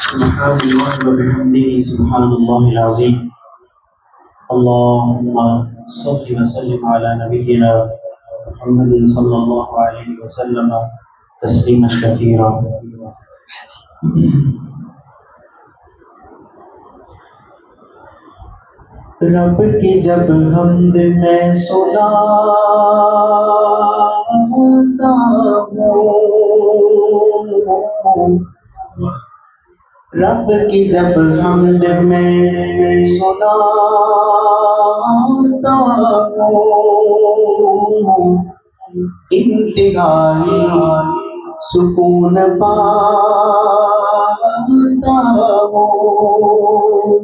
سبحان الله وبحمده سبحان الله العظيم. اللهم صل وسلم على نبينا محمد صلى الله عليه وسلم تسليما كثيرا. رب کی جب حمد میں سناتا ہوں، رب کی جب حمد میں سناتا ہوں، انتہائی سکون پاتا ہوں.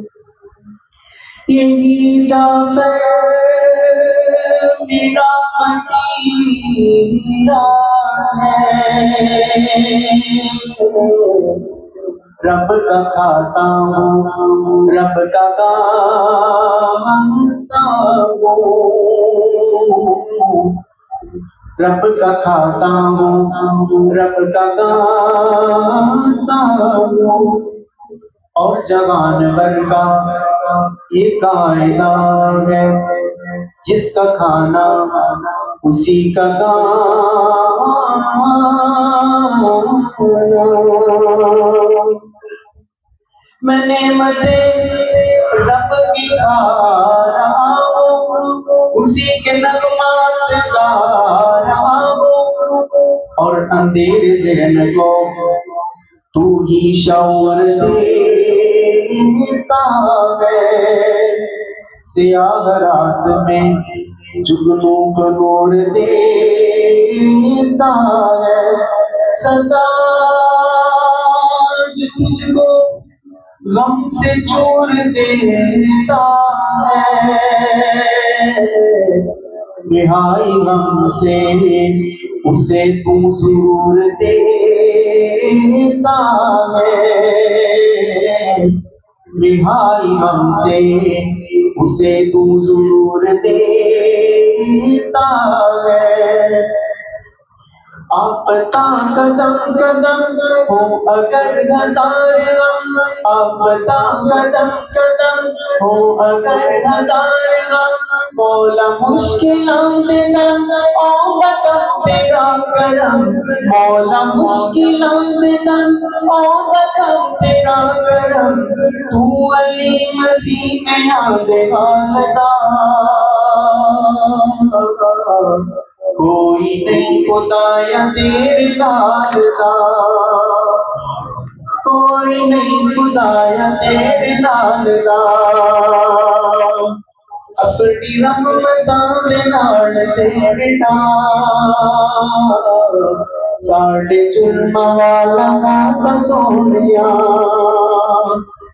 یہی جا کر میرا مدینہ ہے، رب کا کھاتا ہوں، رب کا گاتا ہوں، رب کا کھاتا ہوں، رب کا گاتا ہوں. اور جہان بھر کا یہ کائنات ہے، جس کا کھانا اسی کا گانا. میں نعمت رب کی کھا رہا ہوں، اسی کے نغمات گا رہا ہوں، اور اندھیرے ذہن کو تو ہی شعور دیتا ہے. سیاہ رات میں جگنوں کو نور دیتا ہے. سدا تجھ کو غم سے چور دیتا ہے، رہائی غم سے اسے تو ضرور دیتا ہے. رہائی غم سے اسے تو ضرور دیتا ہے. آپتا قدم قدم ہو اگر ہزار غم، آپتا قدم قدم ہو اگر ہزار غم، مولا مشکلات دم او بتا تیرا کرم، مولا مشکلات دم او بتا تیرا کرم. تو علی مسیح میں یاد والدہ، کوئی نہیں خدایا تیرے لال دا، کوئی نہیں خدایا تیرے لال دا. اپنی رحمتاں دے نال تیرے نال ساڈے جرم والا مولا سونیا،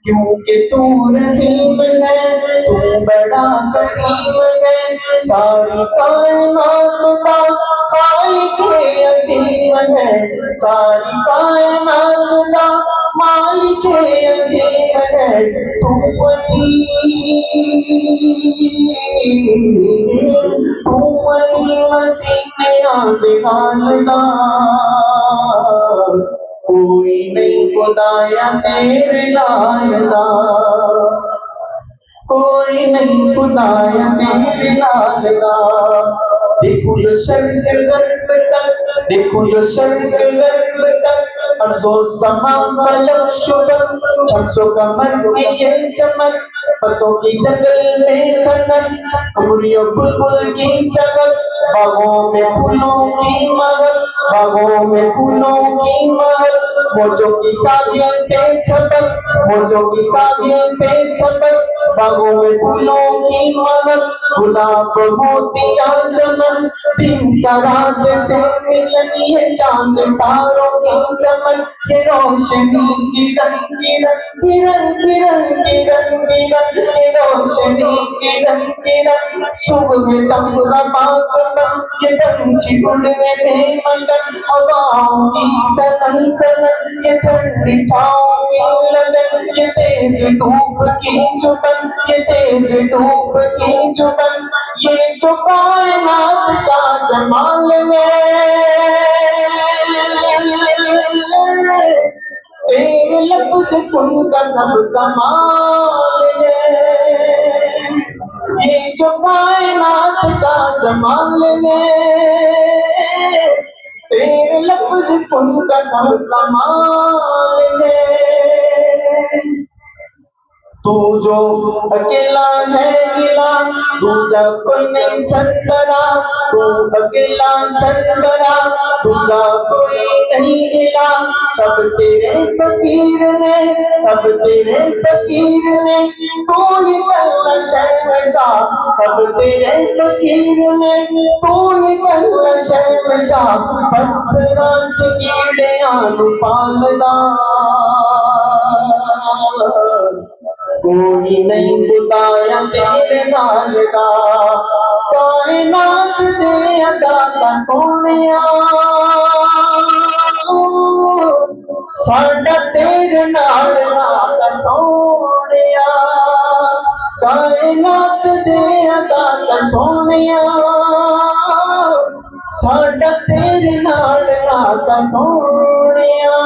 کیونکہ تو رحیم ہے، تو بڑا کریم ہے. ساری کائنات کا خالق عظیم ہے، ساری کائنات کا مالک عظیم ہے. تو ولی مسیح نے یاد والدہ، کوئی نہیں خدایا تیرے لائدہ، کوئی نہیں خدایا تیرے لائدہ. دیکھو جو شرق غرب تک، دیکھو جو شرق غرب تک، ارض و سما فلک شبک، شمس و قمر کی یہ چمک، پتوں کی جنگل میں کھنک، قمریوں بلبل کی چمک، باغوں میں پھولوں کی مہک، باغوں میں پھولوں کی مہک. موجوں کی سادیاں سے تھپک، موجوں کی سادیاں سے تھپک، باغوں میں پھولوں کی مہک. گلاب موتیاں چمن، دن کا رات سے ملن، یہ چاند تاروں کی چمن، یہ روشنی کرن کرن کرن کرن کرن کرن، یہ روشنی کرن کرن. صبح تم کا پاک دم، یہ پنچھی اڑنے میں مگن، ہواؤں کی سنن سنن، یہ ٹھنڈی چھاؤں کی لگن، یہ تیز دھوپ کی چبن، یہ تیز دھوپ کی چبن. یہ جو کائنات کا جمال ہے، تیرے لفظ کن کا سب کمال ہے، یہ جو کائنات کا جمال ہے، تیرے لفظ کن کا سب کمال ہے۔ تو جو اکیلا ہے گلا دوجا کوئی نہیں سربراہ، تو اکیلا سربراہ دوجا کوئی نہیں الہ، سب تیرے فقیر نے سب تیرے فقیر نے، تو ہی کل شہنشاہ، سب تیرے فقیر نے، تو ہی کل شہنشاہ، پتھراں چ کیڑیاں نو پالدا، کوئی نہیں بتایا تیرے نال دا، کائنات دے عطا سونیا، ساڈا تیرے نال دا سونیا، کائنات دے عطا سونیا، ساڈا تیرے نال دا سونیا۔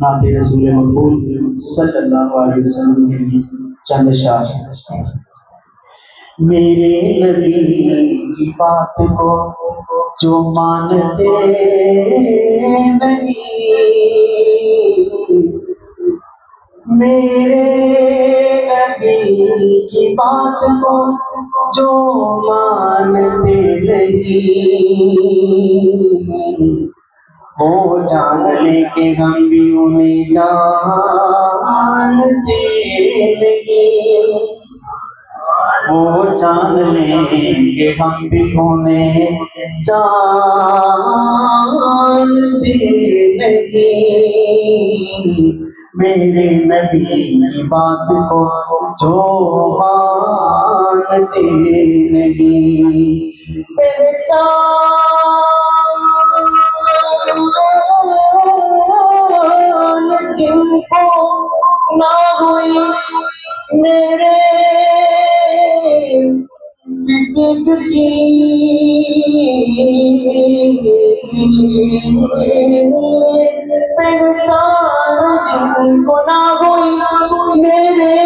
نعت رسول مقبول صلی اللہ علیہ وسلم کے لیے چند اشعار۔ میرے نبی کی بات کو جو مانتے نہیں، میرے نبی کی بات کو جو مانتے نہیں، وہ جان لے کے ہم بھی انہیں جانتے نہیں، وہ جان لے کے ہم بھی انہیں جانتے نہیں، میرے نبی کی بات کو جو مانتے نہیں، جن کو نہ ہوئی میرے صدیق کی، پہچان جن کو نہ ہوئی میرے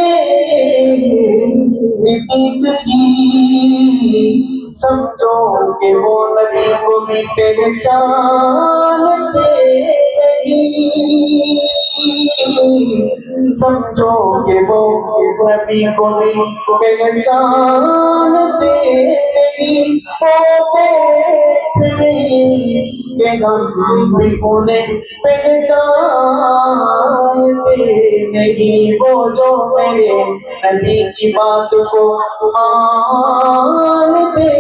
صدیق کی، سمجھو کہ وہ نبی کو بھی پہچانتے نہیں، سمجھو کہ وہ نبی کو بھی پہچانتے نہیں، وہ دیکھ لیں کہ ہم بھی انہیں پہچانتے نہیں، وہ جو میرے نبی کی بات کو مانتے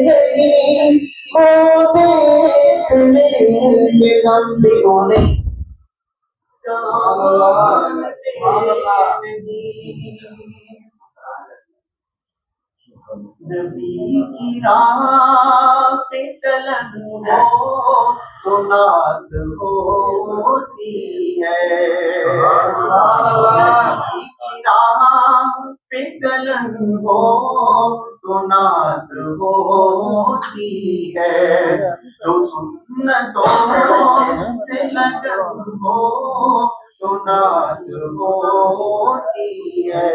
نہیں، وہ دیکھ لیں کہ ہم بھی انہیں نبی کی راہ پہ چلن ہو تو ناز ہوتی ہے، نبی کی راہ پہ چلن ہو تو ناز ہوتی ہے، جو سنتوں سے لگن ہو تو ناز ہوتی ہے،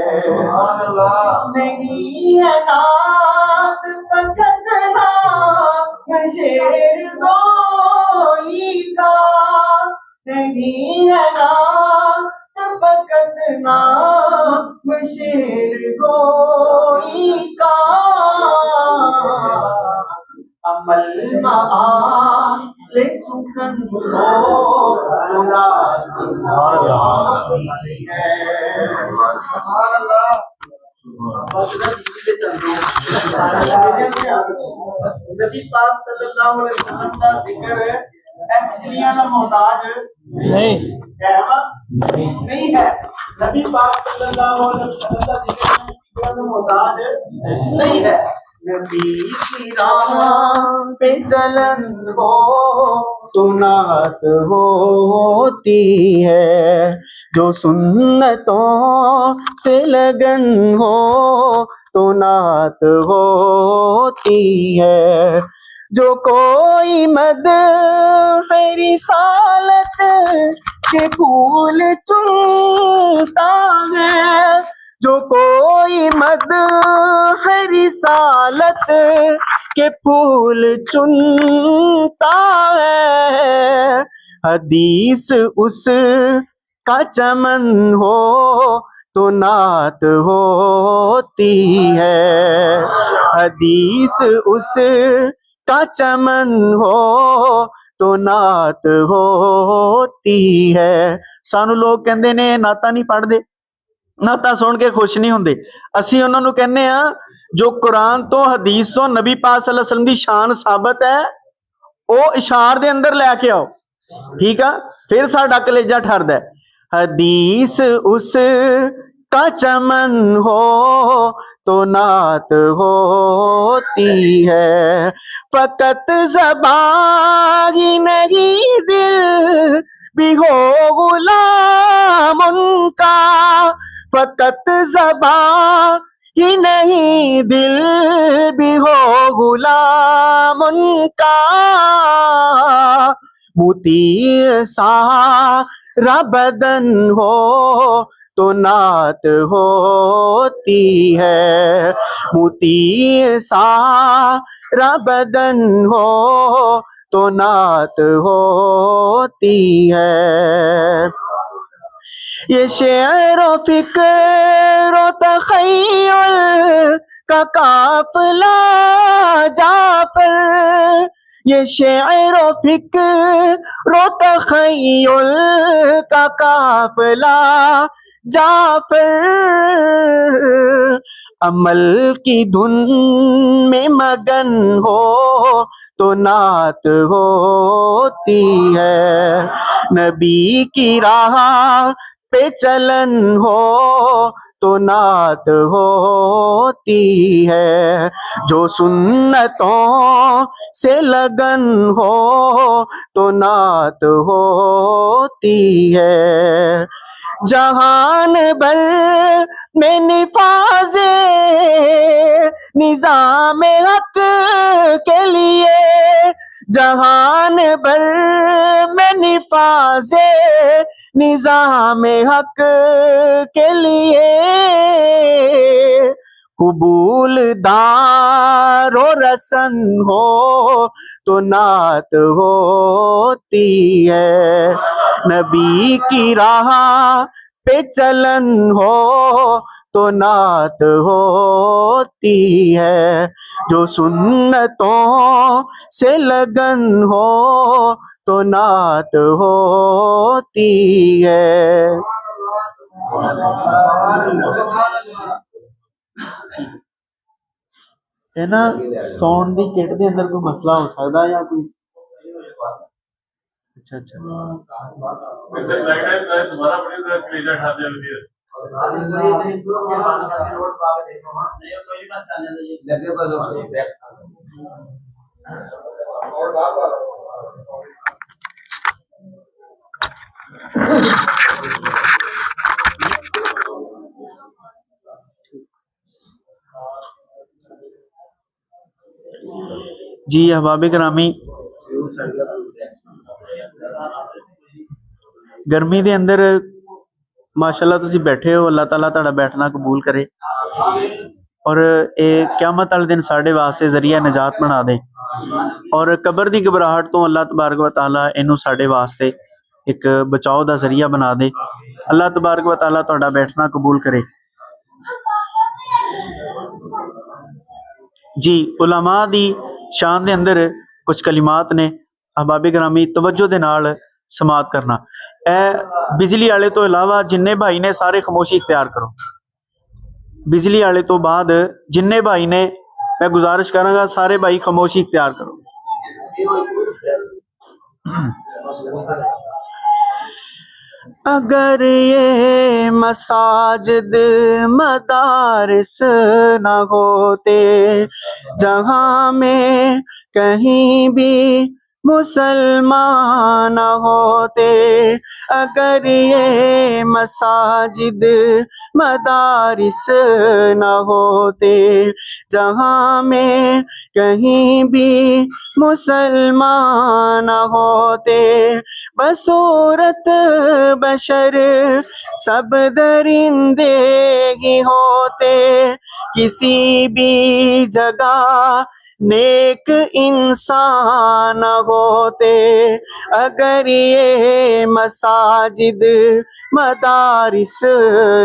نہیں ہے نات فقط نام شیر گوئی کا، نہیں ہے نات فقط نام شیر گوئی کا، عمل معال سخن ہو تو ناز ہوتی ہے۔ نبی پاک صلی اللہ علیہ وسلم کا ذکر اے بجلیاں کا محتاج نہیں ہے، نبی پاک صلی اللہ علیہ وسلم کا ذکر بجلیاں کا محتاج نہیں ہے، نبی کی راہ پہ چلن ہو تو نعت ہوتی ہے، جو سنتوں سے لگن ہو تو نعت ہوتی ہے، جو کوئی مدح رسالت کے پھول چنتا ہے، جو کوئی مدح رسالت کے پھول چنتا ہے، حدیث اس کا چمن ہو تو نعت ہوتی ہے، حدیث اس کا چمن ہو تو نعت ہوتی ہے۔ سانو لوگ کہندے نے نعتاں نہیں پڑھ دے، نعتاں سن کے خوش نہیں ہوندے، اسی انہاں نو کہنے ہاں جو قرآن تو حدیث تو نبی پاک صلی اللہ علیہ وسلم دی شان ثابت ہے او اشعار دے اندر لے کے آؤ، ٹھیک ہے، پھر ساڈا کلیجہ ٹھردا ہے۔ حدیث اس کا چمن ہو تو نعت ہوتی ہے، فقط زبان ہی نہیں دل بھی ہو غلام ان کا، فقط زبان ہی نہیں دل بھی ہو غلام ان کا، مطیع سارا بدن ہو تو نعت ہوتی ہے، مطیع سارا بدن ہو تو نعت ہوتی ہے۔ یہ شعر و فکر و تخیل کا قافلہ جعفر، یہ شعر و فکر و تخیل کا قافلہ جعفر، عمل کی دھن میں مگن ہو تو نعت ہوتی ہے، نبی کی راہ پہ چلن ہو تو نعت ہوتی ہے، جو سنتوں سے لگن ہو تو نعت ہوتی ہے، جہان بھر میں نفاذ نظام حق کے لیے، جہان بھر میں نفاذ نظام حق کے لیے، قبول دار و رسن ہو تو نعت ہوتی ہے، نبی کی راہ پہ چلن ہو تو نعت ہوتی ہے، جو سنتوں سے لگن ہو تو نعت ہوتی ہے۔ ہے نا ساؤنڈ دی کٹ دے اندر کوئی مسئلہ ہو سکتا ہے یا کوئی اچھا جی احباب گرامی، گرمی دے اندر ماشاءاللہ تسی بیٹھے ہو، اللہ تعالیٰ تہاڈا بیٹھنا قبول کرے اور اے قیامت والے دن ساڈے واسطے ذریعہ نجات بنا دے، اور قبر دی گھبراہٹ تو اللہ تبارک و تعالیٰ اینو ساڈے واسطے ایک بچاؤ دا ذریعہ بنا دے۔ اللہ تبارک و تعالیٰ تہاڈا بیٹھنا قبول کرے۔ جی علماء دی شان دے اندر کچھ کلمات نے، احباب گرامی توجہ دے نال سماعت کرنا۔ اے بجلی والے تو علاوہ جننے بھائی نے سارے خاموشی اختیار کرو، بجلی والے تو بعد جننے بھائی نے، میں گزارش کراں گا سارے بھائی خاموشی اختیار کرو۔ اگر یہ مساجد مدارس نہ ہوتے، جہاں میں کہیں بھی مسلمان نہ ہوتے، اگر یہ مساجد مدارس نہ ہوتے، جہاں میں کہیں بھی مسلمان نہ ہوتے، بصورت بشر سب درندے ہی ہوتے، کسی بھی جگہ نیک انسان ہوتے، اگر یہ مساجد مدارس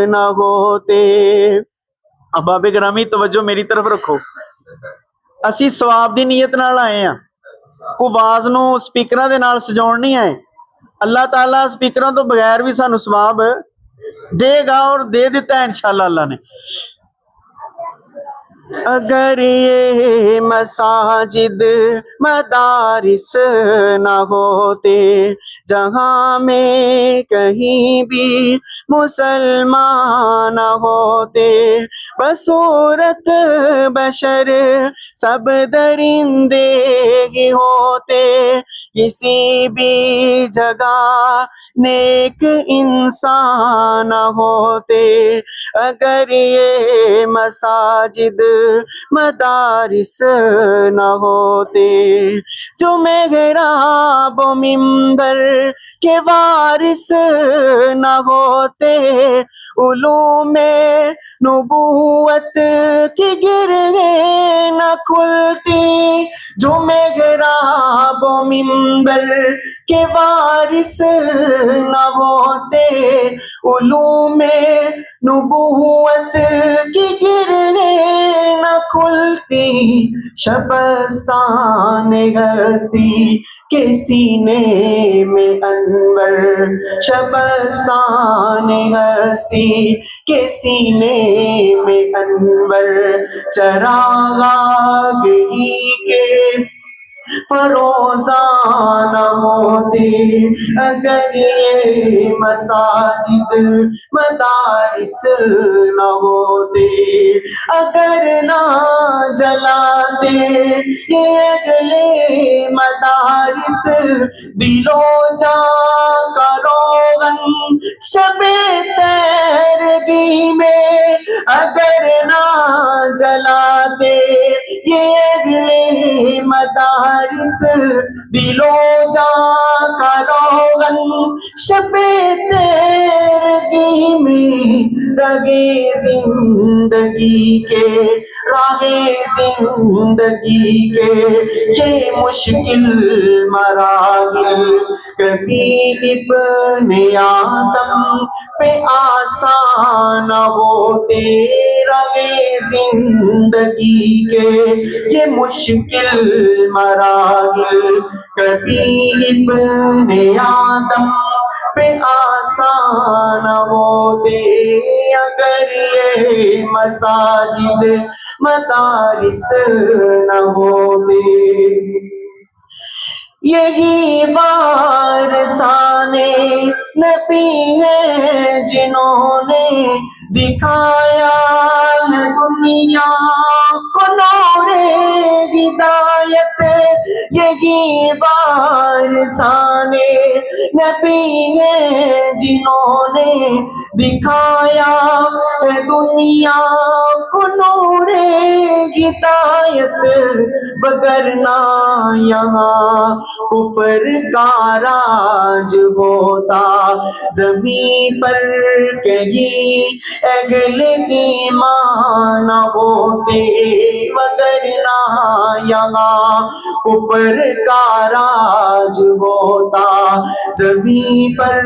نہ ہوتے۔ احباب گرامی توجہ میری طرف رکھو، اسی ثواب دی نیت نال آئے ہیں، کوئی واز نو سپیکراں دے نال سجاؤن نہیں آئے۔ اللہ تعالیٰ سپیکراں تو بغیر بھی سانو ثواب دے گا، اور دے دیتا ہے انشاءاللہ اللہ نے۔ اگر یہ مساجد مدارس نہ ہوتے، جہاں میں کہیں بھی مسلمان نہ ہوتے، بصورت بشر سب درندے ہی ہوتے، کسی بھی جگہ نیک انسان نہ ہوتے، اگر یہ مساجد مدارس نہ ہوتے، جو محراب و منبر کے وارث نہ ہوتے، علوم نبوت کی گرہیں نہ کھلتی، جو محراب و منبر کے وارث نہ ہوتے، علوم نبوت کی گرہیں نہ کھلتی، شبستان ہستی کے سینے میں انور، شبستان ہستی کے سینے میں انور، چراغ ہی کے فروزان نہ ہوتے، اگر یہ مساجد مدارس نہ ہوتے، اگر نہ جلاتے یہ اگلے مدارس دل و جان کا روغن شب تیرگی میں، اگر نہ جلاتے یہ اگلے مدارس دل و جان کا روغن شب تیرگی میں، رگے زندگی کے راہ زندگی کے یہ مشکل مراحل کبھی ابن آدم پہ آسان نہ ہوتے، رگے زندگی کے یہ مشکل مراحل کبھی ابن آدم پہ آسان نہ ہوتے، اگر یہ مساجد مدارس نہ ہوتے۔ یہی وارثان نبی ہیں جنہوں نے دکھایا ہے دنیا کو نور ہدایت، یہی وارثان نبی ہیں جنہوں نے دکھایا ہے دنیا کو نور ہدایت، وگرنہ یہاں کفر کا راج ہوتا، زمین پر کہیں اہل ایمان نہ ہوتے، وگرنہ یہاں کفر کا راج ہوتا، زمین پر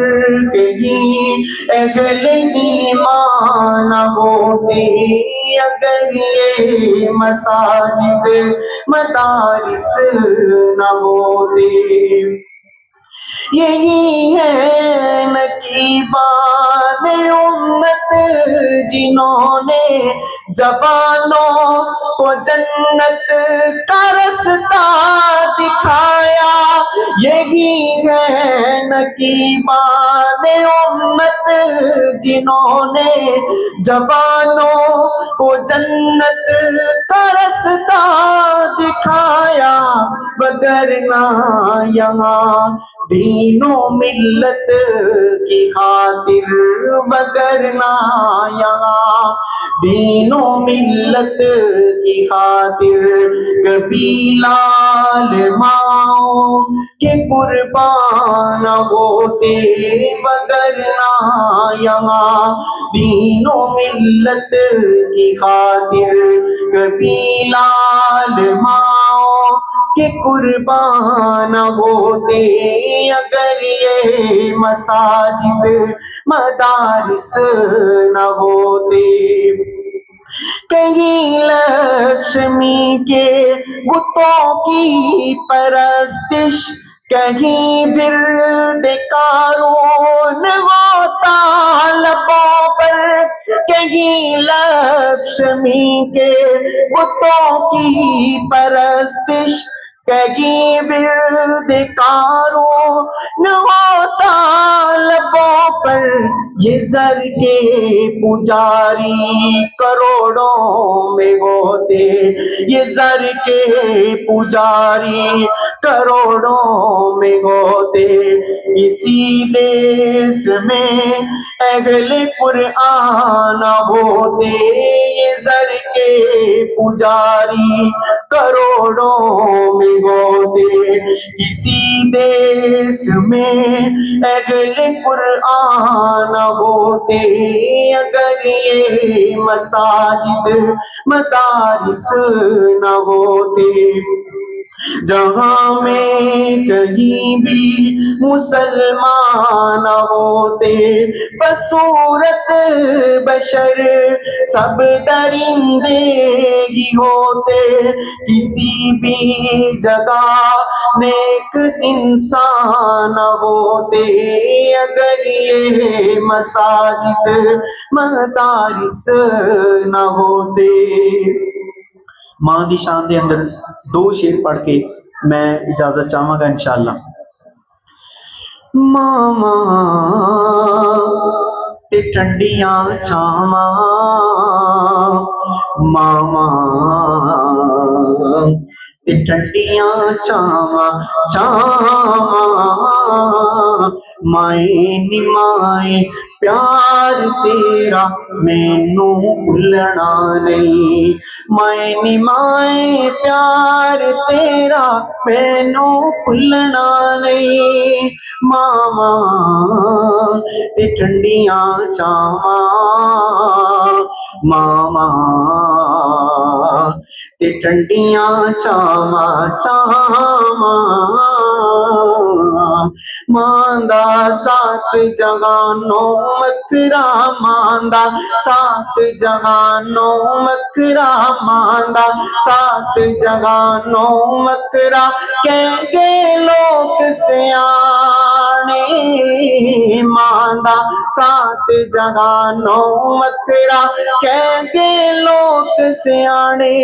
کہیں اہل ایمان نہ ہوتے، اگر یہ مساجد مدارس نہ ہوتے۔ یہی ہے نقیبان امت جنہوں نے جوانوں کو جنت کا رستہ دکھایا، یہی ہے نقیبان امت جنہوں نے جوانوں کو جنت کا رستہ دکھایا، وگرنہ یہاں دین و ملت کی خاطر، وگرنہ یہاں دین و ملت کی خاطر کبھی لال ماؤں کے قربان ہوتے، وگرنہ یہاں دین و ملت کی خاطر کبھی لال ماؤں کے قربان ہوتے، اگر یہ مساجد مدارس نہ ہوتے۔ کہیں لکشمی کے بتوں کی پرستش، کہیں ورد قارون ہوتا لبوں پر، کہیں لکشمی کے بتوں کی پرستش، کہیں ورد قارون ہوتا لبوں پر، یہ زر کے پجاری کروڑوں میں ہوتے، یہ زر کے پجاری کروڑوں میں ہوتے، اسی دیس میں اہل قرآن ہوتے، یہ زر کے پجاری کروڑوں میں ہوتے، اسی دیس میں اہل قرآن ہوتے، اگر یہ مساجد مدارس نہ ہوتے۔ جہاں میں کہیں بھی مسلمان ہوتے، بصورت بشر سب درندے ہی ہوتے، کسی بھی جگہ نیک انسان ہوتے، اگر یہ مساجد مدارس نہ ہوتے۔ ماں دی شان دے اندر دو شعر پڑھ کے میں اجازت چاہوں گا انشاءاللہ۔ ماما تے ٹھنڈیاں چھاواں، ماما تے ٹھنڈیاں چھاواں چھاواں، مائیں نی مائیں پیار تیرا مینوں بھلنا نہیں، مائیں نی مائیں پیار تیرا مینوں بھلنا نہیں، ماما تے ٹھنڈیاں چھاواں، ماما تے ٹھنڈیاں چھاواں چھاواں، ماں دا سات جہانوں مکرا، ماں دا سات جہانوں مکرا، ماں دا سات جہانوں مکرا، کہیں گے لوگ سیانے، ماں دا سات جہانوں مکرا، کہیں گے لوگ سیانے،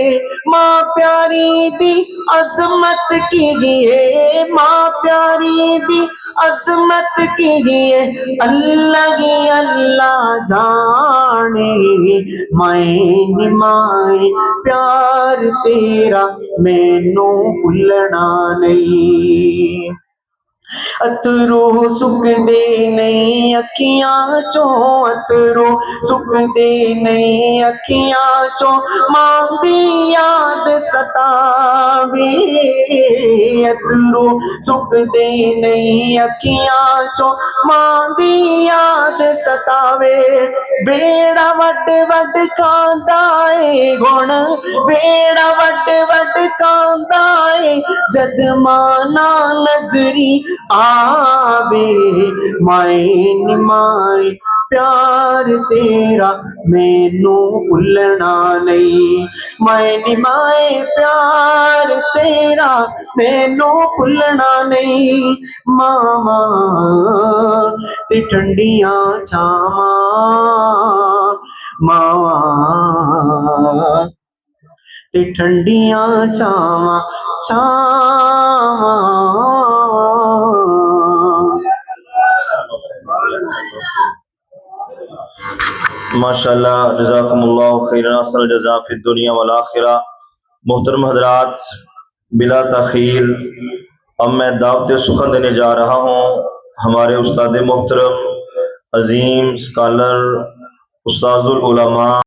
ماں پیاری دی عظمت کی ہے، ماں پیاری دی عظمت کی ہے، اللہ ہی اللہ جانے، مائیں نی مائیں پیار تیرا مینوں بھلنا نہیں، اترو سک دے نہیں اکھیاں چوں، اترو سک دے نہیں اکھیاں چوں، ماں دی یاد ستاوے، اترو سک دے نہیں اکھیاں چوں، ماں دی یاد ستاوے، بیڑا وڈ وڈ کاندا اے گھن، بیڑا وڈ وڈ کاندا اے جد ماں نہ نظری آوے، مائیں نی مائیں پیار تیرا مینوں بھلنا نہیں، مائیں نی مائیں پیار تیرا مینوں بھلنا نہیں، ماما تے ٹھنڈیاں چھاواں، ماما تے ٹھنڈیاں چھاواں چھاواں۔ ماشاءاللہ جزاکم اللہ خیرا احسن الجزاء فی الدنیا والآخرہ۔ محترم حضرات، بلا تاخیر اب میں دعوت سخن دینے جا رہا ہوں ہمارے استاد محترم، عظیم اسکالر، استاذ العلماء